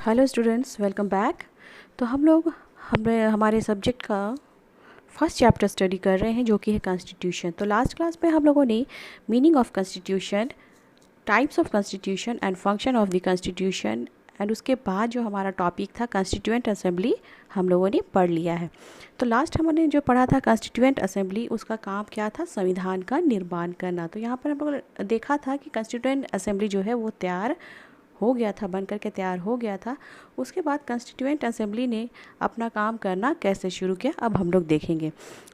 Hello students, welcome back. तो हम लोग हमारे सब्जेक्ट का फर्स्ट चैप्टर स्टडी कर रहे हैं जो कि है कॉन्स्टिट्यूशन। तो लास्ट क्लास में हम लोगों ने meaning of constitution, types of constitution and function of the constitution and उसके बाद जो हमारा टॉपिक था कॉन्स्टिट्यूएंट असेंबली हम लोगों ने पढ़ लिया है। तो लास्ट हमने जो पढ़ा था कॉन्स्टिट्यूएंट असेंबली, उसका काम क्या था? संविधान का निर्माण करना। तो यहाँ पर हम लोगों ने देखा था कि कॉन्स्टिट्यूएंट असेंबली जो है वो तैयार हो गया था, बन करके तैयार हो गया था। उसके बाद कॉन्स्टिट्यूएंट असेंबली ने अपना काम करना कैसे शुरू किया, अब हम लोग देखेंगे।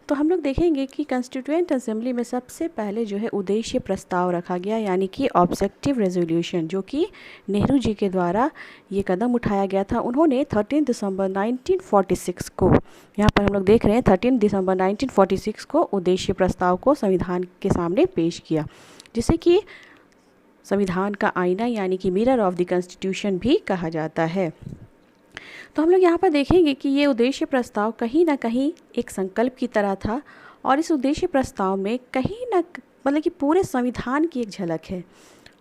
तो हम लोग देखेंगे कि कॉन्स्टिट्यूएंट असेंबली में सबसे पहले जो है उद्देश्य प्रस्ताव रखा गया, यानी कि ऑब्जेक्टिव रेजोल्यूशन, जो कि नेहरू जी के द्वारा ये कदम उठाया गया था। उन्होंने 13 दिसंबर 1946 को, यहाँ पर हम लोग देख रहे हैं 13 दिसंबर 1946 को उद्देश्य प्रस्ताव को संविधान के सामने पेश किया, जिसे कि संविधान का आईना यानी कि मिरर ऑफ द कॉन्स्टिट्यूशन भी कहा जाता है। तो हम लोग यहाँ पर देखेंगे कि ये उद्देश्य प्रस्ताव कहीं ना कहीं एक संकल्प की तरह था, और इस उद्देश्य प्रस्ताव में कहीं ना मतलब कि पूरे संविधान की एक झलक है।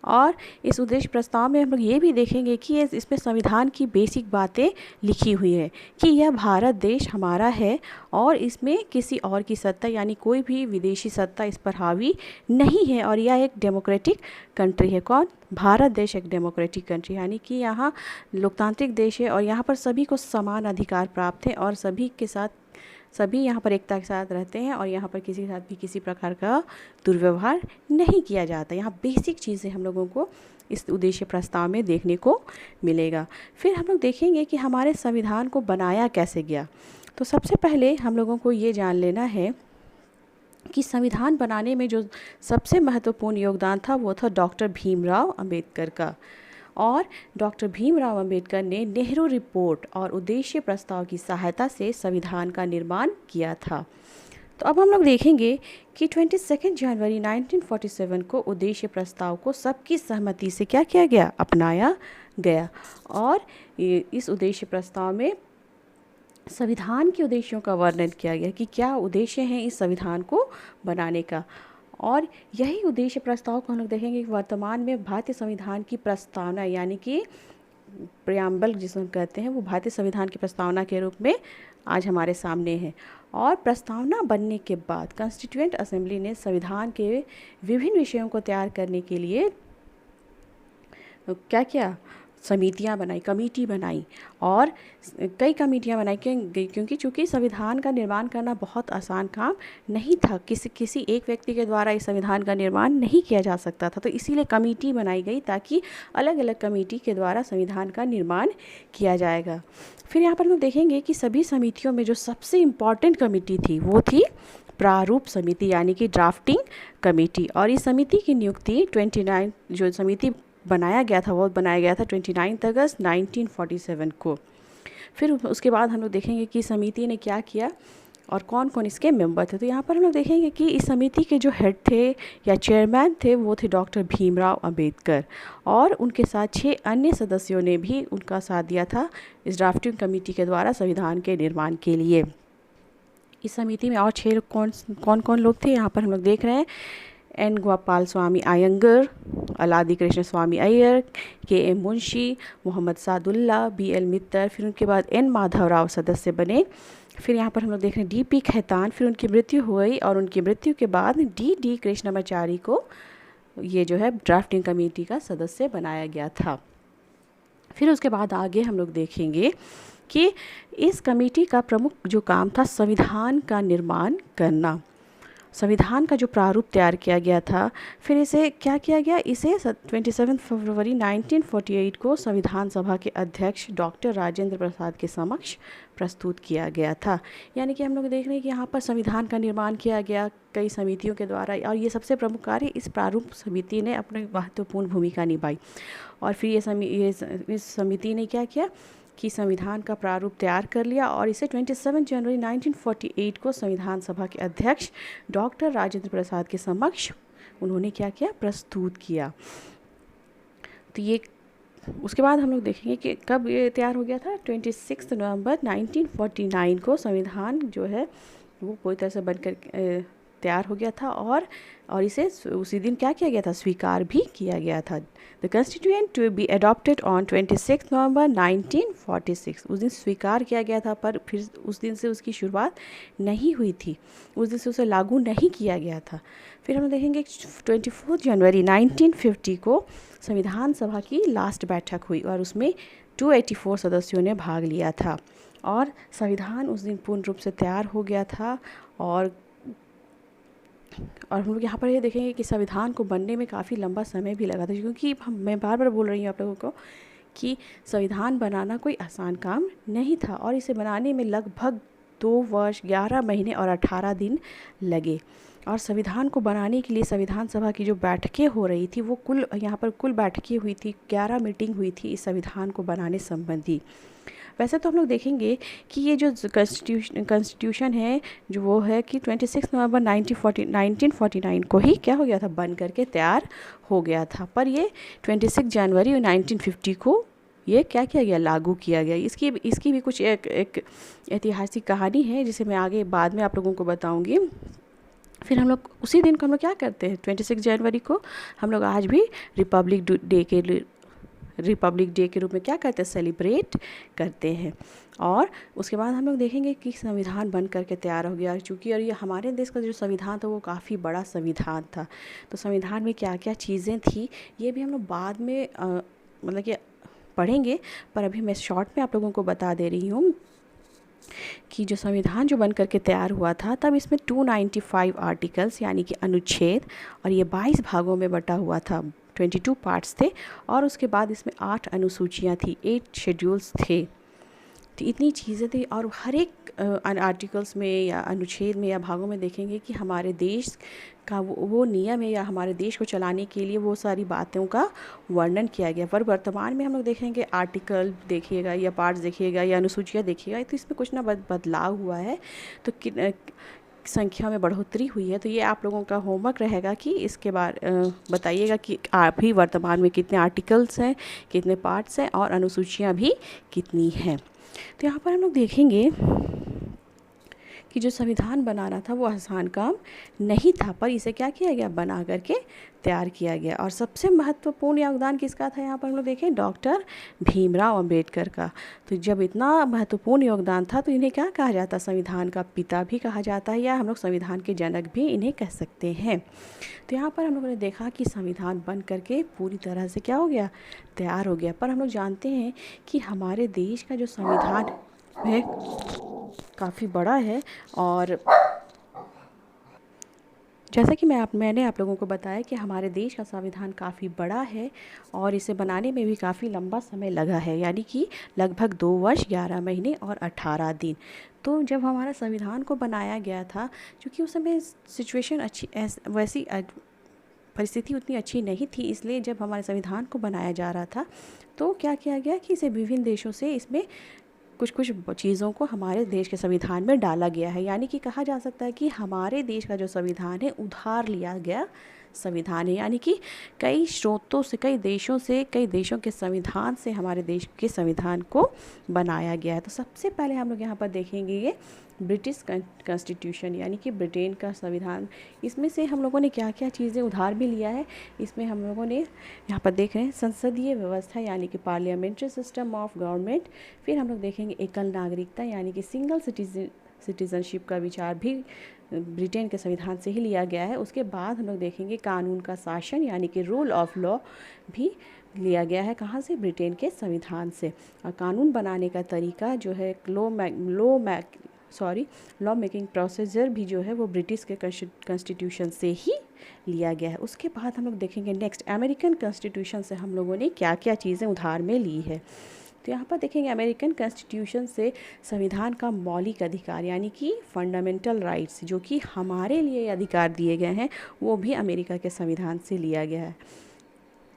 और इस उद्देश्य प्रस्ताव में हम लोग ये भी देखेंगे कि इसमें संविधान की बेसिक बातें लिखी हुई है कि यह भारत देश हमारा है और इसमें किसी और की सत्ता यानी कोई भी विदेशी सत्ता इस पर हावी नहीं है, और यह एक डेमोक्रेटिक कंट्री है। कौन? भारत देश एक डेमोक्रेटिक कंट्री, यानी कि यहाँ लोकतांत्रिक देश है और यहाँ पर सभी को समान अधिकार प्राप्त है और सभी यहाँ पर एकता के साथ रहते हैं, और यहाँ पर किसी के साथ भी किसी प्रकार का दुर्व्यवहार नहीं किया जाता। यहाँ बेसिक चीज़ें हम लोगों को इस उद्देश्य प्रस्ताव में देखने को मिलेगा। फिर हम लोग देखेंगे कि हमारे संविधान को बनाया कैसे गया। तो सबसे पहले हम लोगों को ये जान लेना है कि संविधान बनाने में जो सबसे महत्वपूर्ण योगदान था वो था डॉक्टर भीमराव अंबेडकर का। और डॉक्टर भीमराव अंबेडकर ने नेहरू रिपोर्ट और उद्देश्य प्रस्ताव की सहायता से संविधान का निर्माण किया था। तो अब हम लोग देखेंगे कि 22 जनवरी 1947 को उद्देश्य प्रस्ताव को सबकी सहमति से क्या किया गया? अपनाया गया। और इस उद्देश्य प्रस्ताव में संविधान के उद्देश्यों का वर्णन किया गया कि क्या उद्देश्य हैं इस संविधान को बनाने का। और यही उद्देश्य प्रस्ताव को हम लोग देखेंगे कि वर्तमान में भारतीय संविधान की प्रस्तावना यानी कि प्रियम्बल जिसे हम कहते हैं, वो भारतीय संविधान की प्रस्तावना के रूप में आज हमारे सामने है। और प्रस्तावना बनने के बाद कॉन्स्टिट्यूएंट असेंबली ने संविधान के विभिन्न विषयों को तैयार करने के लिए क्या किया? समितियां बनाई, कमेटी बनाई, और कई कमेटियां बनाई क्योंकि चूँकि संविधान का निर्माण करना बहुत आसान काम नहीं था। किसी एक व्यक्ति के द्वारा इस संविधान का निर्माण नहीं किया जा सकता था, तो इसीलिए कमेटी बनाई गई ताकि अलग अलग कमेटी के द्वारा संविधान का निर्माण किया जाएगा। फिर यहाँ पर हम देखेंगे कि सभी समितियों में जो सबसे इम्पॉर्टेंट कमेटी थी वो थी प्रारूप समिति यानी कि ड्राफ्टिंग कमेटी। और इस समिति की नियुक्ति 29 जो समिति बनाया गया था वो बनाया गया था 29 अगस्त 1947 को। फिर उसके बाद हम लोग देखेंगे कि समिति ने क्या किया और कौन कौन इसके मेंबर थे। तो यहाँ पर हम लोग देखेंगे कि इस समिति के जो हेड थे या चेयरमैन थे वो थे डॉक्टर भीमराव अंबेडकर, और उनके साथ 6 अन्य सदस्यों ने भी उनका साथ दिया था इस ड्राफ्टिंग कमेटी के द्वारा संविधान के निर्माण के लिए। इस समिति में और 6 कौन कौन लोग थे यहाँ पर हम लोग देख रहे हैं। N Gopal Swami Ayyangar, Alladi Krishna Swami Iyer, K M Munshi, Mohammad Saadulla, B L Mitter, फिर उनके बाद एन माधवराव सदस्य बने। फिर यहाँ पर हम लोग देख रहे हैं डी पी खेतान, फिर उनकी मृत्यु हुई और उनकी मृत्यु के बाद डी डी कृष्णमाचारी को ये जो है ड्राफ्टिंग कमेटी का सदस्य बनाया गया था। फिर उसके बाद आगे हम लोग देखेंगे कि इस कमेटी का प्रमुख जो काम था संविधान का निर्माण करना। संविधान का जो प्रारूप तैयार किया गया था, फिर इसे क्या किया गया? इसे 27 फरवरी 1948 को संविधान सभा के अध्यक्ष डॉक्टर राजेंद्र प्रसाद के समक्ष प्रस्तुत किया गया था। यानी कि हम लोग देख रहे हैं कि यहाँ पर संविधान का निर्माण किया गया कई समितियों के द्वारा, और ये सबसे प्रमुख कार्य इस प्रारूप समिति ने अपनी महत्वपूर्ण भूमिका निभाई। और फिर इस समिति ने क्या किया कि संविधान का प्रारूप तैयार कर लिया और इसे 27 जनवरी 1948 को संविधान सभा के अध्यक्ष डॉक्टर राजेंद्र प्रसाद के समक्ष उन्होंने क्या किया? प्रस्तुत किया। तो ये उसके बाद हम लोग देखेंगे कि कब ये तैयार हो गया था? 26 नवंबर 1949 को संविधान जो है वो पूरी तरह से बनकर तैयार हो गया था और इसे उसी दिन क्या किया गया था, स्वीकार भी किया गया था। The constituent to be adopted on 26 November 1946, उस दिन स्वीकार किया गया था, पर फिर उस दिन से उसकी शुरुआत नहीं हुई थी, उस दिन से उसे लागू नहीं किया गया था। फिर हम देखेंगे 24 जनवरी 1950 को संविधान सभा की लास्ट बैठक हुई और उसमें 284 सदस्यों ने भाग लिया था और संविधान उस दिन पूर्ण रूप से तैयार हो गया था। और हम लोग यहाँ पर ये देखेंगे कि संविधान को बनने में काफ़ी लंबा समय भी लगा था, क्योंकि मैं बार बार बोल रही हूँ आप लोगों को कि संविधान बनाना कोई आसान काम नहीं था और इसे बनाने में लगभग 2 वर्ष 11 महीने और 18 दिन लगे। और संविधान को बनाने के लिए संविधान सभा की जो बैठकें हो रही थी वो यहाँ पर कुल बैठकें हुई थी, 11 मीटिंग हुई थी इस संविधान को बनाने संबंधी। वैसे तो हम लोग देखेंगे कि ये जो कॉन्स्टिट्यूशन है जो वो है कि 26 नवंबर 1949 को ही क्या हो गया था, बन करके तैयार हो गया था, पर ये 26 जनवरी 1950 को ये क्या किया गया, लागू किया गया। इसकी भी कुछ एक ऐतिहासिक कहानी है जिसे मैं आगे बाद में आप लोगों को बताऊंगी। फिर हम लोग उसी दिन को हम लोग क्या करते हैं, 26 जनवरी को हम लोग आज भी रिपब्लिक डे के रूप में क्या करते हैं, सेलिब्रेट करते हैं। और उसके बाद हम लोग देखेंगे कि संविधान बन करके तैयार हो गया, चूँकि और ये हमारे देश का जो संविधान था वो काफ़ी बड़ा संविधान था, तो संविधान में क्या क्या चीज़ें थी ये भी हम लोग बाद में मतलब कि पढ़ेंगे, पर अभी मैं शॉर्ट में आप लोगों को बता दे रही हूँ कि जो संविधान जो बन करके तैयार हुआ था तब इसमें 295 आर्टिकल्स यानी कि अनुच्छेद, और ये 22 भागों में बटा हुआ था, 22 पार्ट्स थे, और उसके बाद इसमें 8 अनुसूचियाँ थी, 8 शेड्यूल्स थे। तो इतनी चीज़ें थी और हर एक आर्टिकल्स में या अनुच्छेद में या भागों में देखेंगे कि हमारे देश का वो नियम है या हमारे देश को चलाने के लिए वो सारी बातों का वर्णन किया गया। पर वर्तमान में हम लोग देखेंगे आर्टिकल देखिएगा या पार्ट्स देखिएगा या अनुसूचियाँ देखिएगा तो इसमें कुछ ना बदलाव हुआ है, तो संख्या में बढ़ोतरी हुई है। तो ये आप लोगों का होमवर्क रहेगा कि इसके बारे बताइएगा कि आप ही वर्तमान में कितने आर्टिकल्स हैं, कितने पार्ट्स हैं और अनुसूचियाँ भी कितनी हैं। तो यहाँ पर हम लोग देखेंगे कि जो संविधान बनाना था वो आसान काम नहीं था, पर इसे क्या किया गया, बना करके तैयार किया गया। और सबसे महत्वपूर्ण योगदान किसका था, यहाँ पर हम लोग देखें डॉक्टर भीमराव अंबेडकर का। तो जब इतना महत्वपूर्ण योगदान था तो इन्हें क्या कहा जाता, संविधान का पिता भी कहा जाता है या हम लोग संविधान के जनक भी इन्हें कह सकते हैं। तो यहाँ पर हम लोगों ने देखा कि संविधान बन करके पूरी तरह से क्या हो गया, तैयार हो गया। पर हम लोग जानते हैं कि हमारे देश का जो संविधान है काफ़ी बड़ा है, और जैसा कि मैंने आप लोगों को बताया कि हमारे देश का संविधान काफ़ी बड़ा है और इसे बनाने में भी काफ़ी लंबा समय लगा है, यानी कि लगभग 2 वर्ष 11 महीने और 18 दिन। तो जब हमारा संविधान को बनाया गया था, क्योंकि उस समय सिचुएशन वैसी परिस्थिति उतनी अच्छी नहीं थी, इसलिए जब हमारे संविधान को बनाया जा रहा था तो क्या किया गया कि इसे विभिन्न देशों से इसमें कुछ चीज़ों को हमारे देश के संविधान में डाला गया है। यानी कि कहा जा सकता है कि हमारे देश का जो संविधान है उधार लिया गया संविधान है, यानी कि कई स्रोतों से, कई देशों के संविधान से हमारे देश के संविधान को बनाया गया है। तो सबसे पहले हम लोग यहाँ पर देखेंगे ये ब्रिटिश कॉन्स्टिट्यूशन यानी कि ब्रिटेन का संविधान। इसमें से हम लोगों ने क्या क्या चीज़ें उधार भी लिया है, इसमें हम लोगों ने यहाँ पर देख रहे हैं संसदीय व्यवस्था यानी कि पार्लियामेंट्री सिस्टम ऑफ गवर्नमेंट। फिर हम लोग देखेंगे एकल नागरिकता यानी कि सिंगल सिटीजनशिप का विचार भी ब्रिटेन के संविधान से ही लिया गया है। उसके बाद हम लोग देखेंगे कानून का शासन यानी कि रूल ऑफ लॉ भी लिया गया है, कहाँ से, ब्रिटेन के संविधान से। और कानून बनाने का तरीका जो है लॉ मेकिंग प्रोसीजर भी जो है वो ब्रिटिश के कॉन्स्टिट्यूशन से ही लिया गया है। उसके बाद हम लोग देखेंगे नेक्स्ट अमेरिकन कॉन्स्टिट्यूशन से हम लोगों ने क्या क्या चीज़ें उधार में ली है। तो यहाँ पर देखेंगे अमेरिकन कॉन्स्टिट्यूशन से संविधान का मौलिक अधिकार यानी कि फंडामेंटल राइट्स जो कि हमारे लिए अधिकार दिए गए हैं वो भी अमेरिका के संविधान से लिया गया है।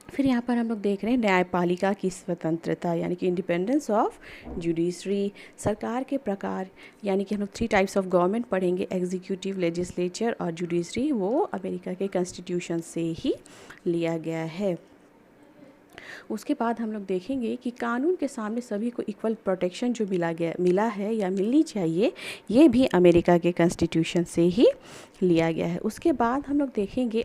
फिर यहाँ पर हम लोग देख रहे हैं न्यायपालिका की स्वतंत्रता यानी कि इंडिपेंडेंस ऑफ जुडिशरी। सरकार के प्रकार यानी कि हम लोग 3 टाइप्स ऑफ गवर्नमेंट पढ़ेंगे, एग्जीक्यूटिव, लेजिस्लेचर और जुडिशरी, वो अमेरिका के कॉन्स्टिट्यूशन से ही लिया गया है। उसके बाद हम लोग देखेंगे कि कानून के सामने सभी को इक्वल प्रोटेक्शन जो मिला है या मिलनी चाहिए, ये भी अमेरिका के कॉन्स्टिट्यूशन से ही लिया गया है। उसके बाद हम लोग देखेंगे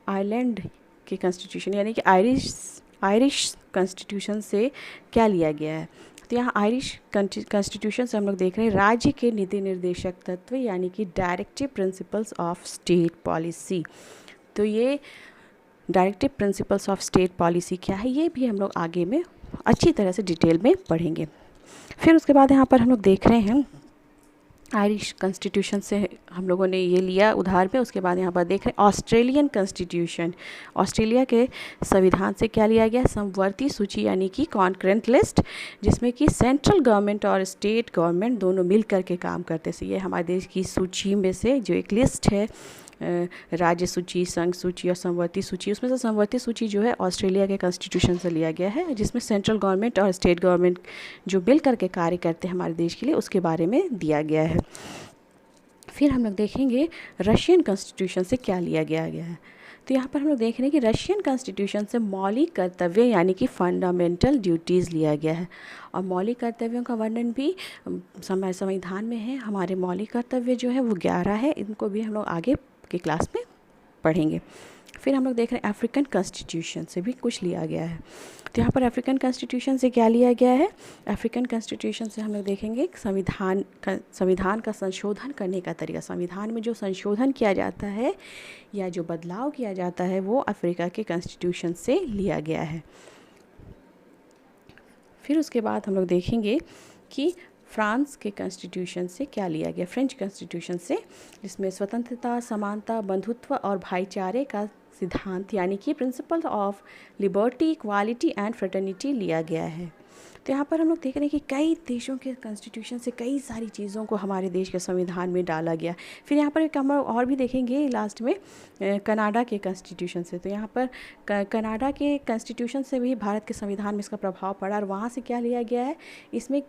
आयरलैंड के कॉन्स्टिट्यूशन यानी कि आयरिश कॉन्स्टिट्यूशन से क्या लिया गया है। तो यहाँ आयरिश कॉन्स्टिट्यूशन से हम लोग देख रहे हैं राज्य के नीति निर्देशक तत्व यानी कि directive principles of state policy. तो ये directive principles of state policy क्या है, ये भी हम लोग आगे में अच्छी तरह से डिटेल में पढ़ेंगे। फिर उसके बाद यहाँ पर हम लोग देख रहे हैं आयरिश कॉन्स्टिट्यूशन से हम लोगों ने ये लिया उधार पे। उसके बाद यहाँ पर देख रहे हैं ऑस्ट्रेलियन कॉन्स्टिट्यूशन। ऑस्ट्रेलिया के संविधान से क्या लिया गया, समवर्ती सूची यानी कि कॉन्करेंट लिस्ट, जिसमें कि सेंट्रल गवर्नमेंट और स्टेट गवर्नमेंट दोनों मिल कर के काम करते हैं। ये हमारे देश की सूची में से जो एक लिस्ट है, राज्य सूची, संघ सूची और समवर्ती सूची, उसमें से समवर्ती सूची जो है ऑस्ट्रेलिया के कॉन्स्टिट्यूशन से लिया गया है, जिसमें सेंट्रल गवर्नमेंट और स्टेट गवर्नमेंट जो मिल करके कार्य करते हैं हमारे देश के लिए, उसके बारे में दिया गया है। फिर हम लोग देखेंगे रशियन कॉन्स्टिट्यूशन से क्या लिया गया है। तो यहाँ पर हम लोग देख रहे हैं कि रशियन कॉन्स्टिट्यूशन से मौलिक कर्तव्य यानी कि फंडामेंटल ड्यूटीज़ लिया गया है। और मौलिक कर्तव्यों का वर्णन भी संविधान में है। हमारे मौलिक कर्तव्य जो है वो 11 है, इनको भी हम लोग आगे की क्लास में पढ़ेंगे। फिर हम लोग देख रहे हैं अफ्रीकन कॉन्स्टिट्यूशन से भी कुछ लिया गया है। तो यहाँ पर अफ्रीकन कॉन्स्टिट्यूशन से क्या लिया गया है, अफ्रीकन कॉन्स्टिट्यूशन से हम लोग देखेंगे संविधान का संशोधन करने का तरीका। संविधान में जो संशोधन किया जाता है या जो बदलाव किया जाता है वो अफ्रीका के कॉन्स्टिट्यूशन से लिया गया है। फिर उसके बाद हम लोग देखेंगे कि फ्रांस के कॉन्स्टिट्यूशन से क्या लिया गया, फ्रेंच कॉन्स्टिट्यूशन से, जिसमें स्वतंत्रता, समानता, बंधुत्व और भाईचारे का सिद्धांत यानी कि principle of liberty, equality and fraternity लिया गया है। तो यहाँ पर हम लोग देख रहे हैं कि कई देशों के कॉन्स्टिट्यूशन से कई सारी चीज़ों को हमारे देश के संविधान में डाला गया। फिर यहाँ पर एक हम और भी देखेंगे लास्ट में कनाडा के कॉन्स्टिट्यूशन से। तो यहाँ पर कनाडा के कॉन्स्टिट्यूशन से भी भारत के संविधान में इसका प्रभाव पड़ा। और वहाँ से क्या लिया गया है, इसमें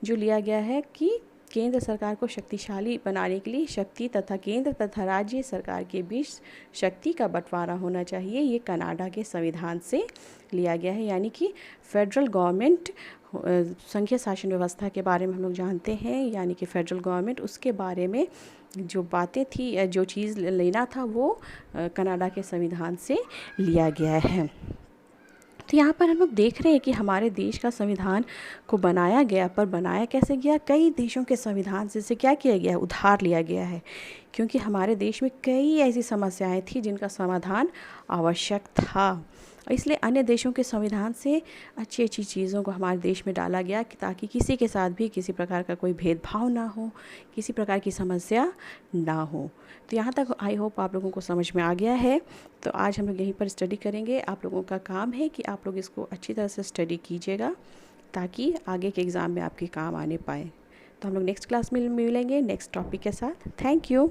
जो लिया गया है कि केंद्र सरकार को शक्तिशाली बनाने के लिए शक्ति तथा केंद्र तथा राज्य सरकार के बीच शक्ति का बंटवारा होना चाहिए। ये कनाडा के संविधान से लिया गया है। यानी कि फेडरल गवर्नमेंट, संघीय शासन व्यवस्था के बारे में हम लोग जानते हैं, यानी कि फेडरल गवर्नमेंट, उसके बारे में जो बातें थी या जो चीज़ लेना था वो कनाडा के संविधान से लिया गया है। तो यहाँ पर हम लोग देख रहे हैं कि हमारे देश का संविधान को बनाया गया, पर बनाया कैसे गया, कई देशों के संविधान से क्या किया गया है, उधार लिया गया है। क्योंकि हमारे देश में कई ऐसी समस्याएं थी जिनका समाधान आवश्यक था, इसलिए अन्य देशों के संविधान से अच्छी अच्छी चीज़ों को हमारे देश में डाला गया कि ताकि किसी के साथ भी किसी प्रकार का कोई भेदभाव ना हो, किसी प्रकार की समस्या ना हो। तो यहाँ तक आई होप आप लोगों को समझ में आ गया है। तो आज हम लोग यहीं पर स्टडी करेंगे। आप लोगों का काम है कि आप लोग इसको अच्छी तरह से स्टडी कीजिएगा ताकि आगे के एग्ज़ाम में आपके काम आने पाए। तो हम लोग नेक्स्ट क्लास में मिलेंगे नेक्स्ट टॉपिक के साथ। Thank you.